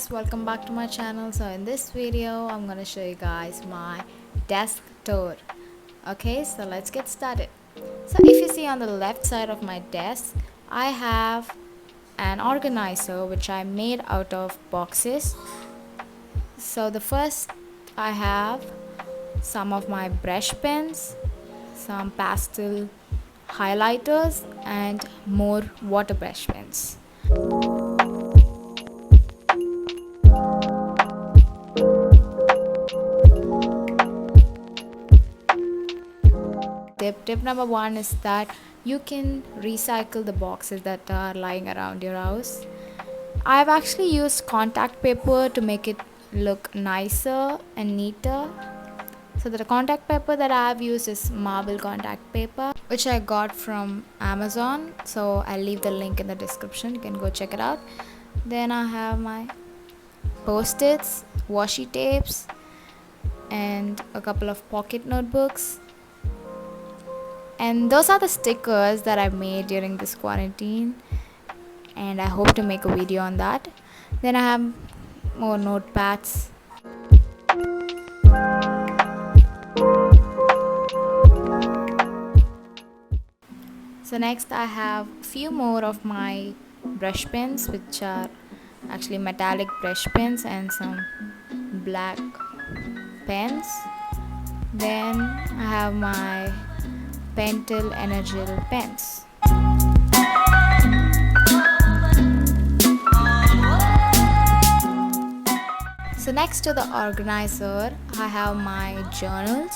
guys, welcome back to my channel. So in this video I'm gonna show you guys my desk tour. Okay, so let's get started. So if you see on the left side of my desk, I have an organizer which I made out of boxes. So the first, I have some of my brush pens, some pastel highlighters, and more water brush pens. Tip number one is that you can recycle the boxes that are lying around your house. I've actually used contact paper to make it look nicer and neater. So the contact paper that I have used is marble contact paper, which I got from Amazon. So I'll leave the link in the description. You can go check it out. Then I have my post-its, washi tapes, and a couple of pocket notebooks. And those are the stickers that I made during this quarantine, and I hope to make a video on that. Then I have more notepads. So next I have a few more of my brush pens, which are actually metallic brush pens, and some black pens. Then I have my Pentel Energel pens. So next to the organizer, I have my journals,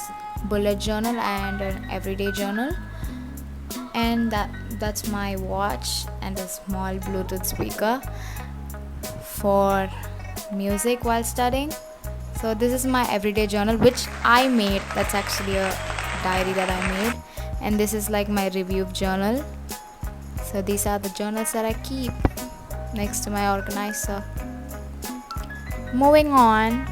bullet journal and an everyday journal, and that's my watch and a small Bluetooth speaker for music while studying. So this is my everyday journal which I made. That's actually a diary that I made, and this is like my review journal. So these are the journals that I keep next to my organizer. Moving on,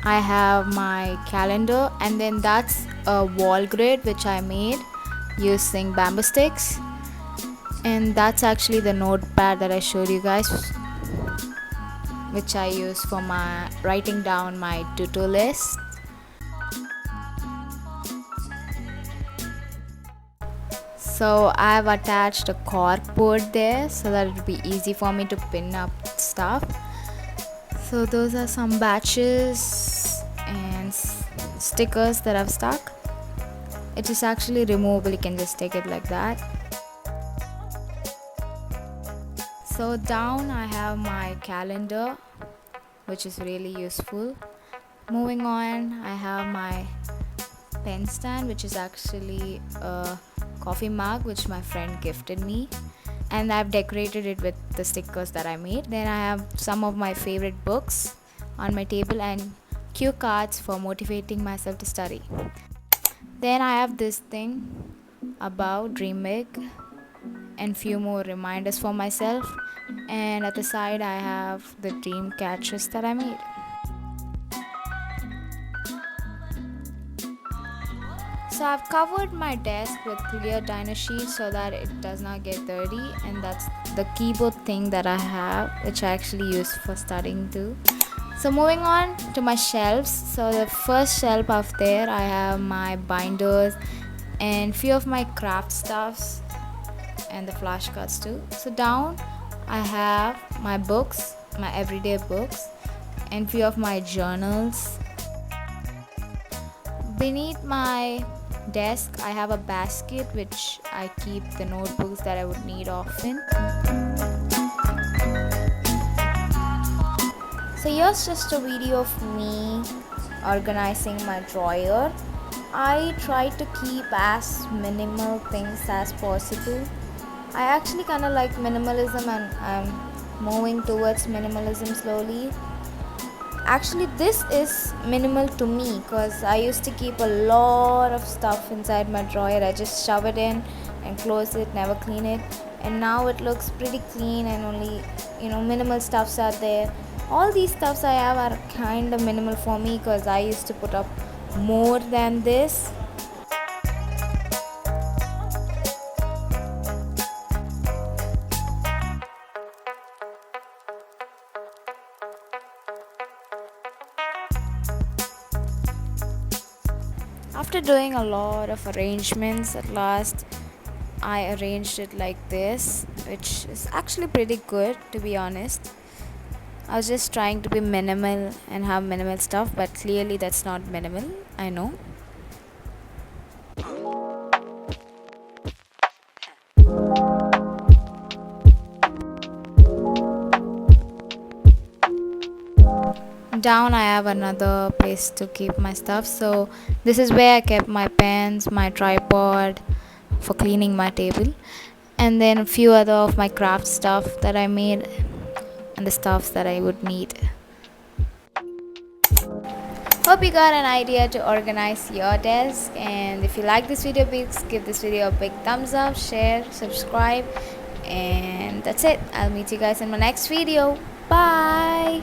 I have my calendar, and then that's a wall grid which I made using bamboo sticks, and that's actually the notepad that I showed you guys, which I use for my writing down my to-do list. So I have attached a cork board there so that it will be easy for me to pin up stuff. So those are some batches and stickers that I've stuck. It is actually removable, you can just take it like that. So down I have my calendar, which is really useful. Moving on, I have my pen stand, which is actually a coffee mug which my friend gifted me, and I've decorated it with the stickers that I made. Then I have some of my favorite books on my table and cue cards for motivating myself to study. Then I have this thing about dream big and few more reminders for myself, and at the side I have the dream catchers that I made. So I've covered my desk with clear diner sheets so that it does not get dirty, and that's the keyboard thing that I have, which I actually use for studying too. So moving on to my shelves. So the first shelf up there, I have my binders and few of my craft stuffs and the flashcards too. So down I have my books, my everyday books, and few of my journals. Beneath my desk I have a basket which I keep the notebooks that I would need often. So here's just a video of me organizing my drawer. I try to keep as minimal things as possible. I actually kind of like minimalism, and I'm moving towards minimalism slowly. Actually, this is minimal to me because I used to keep a lot of stuff inside my drawer. I just shove it in and close it, never clean it, and now it looks pretty clean and only minimal stuffs are there. All these stuffs I have are kind of minimal for me because I used to put up more than this. After doing a lot of arrangements, at last I arranged it like this, which is actually pretty good, to be honest. I was just trying to be minimal and have minimal stuff, but clearly that's not minimal, I know. Down I have another place to keep my stuff, so this is where I kept my pens, my tripod for cleaning my table, and then a few other of my craft stuff that I made and the stuffs that I would need. Hope you got an idea to organize your desk, and if you like this video, please give this video a big thumbs up, share, subscribe, and that's it. I'll meet you guys in my next video. Bye.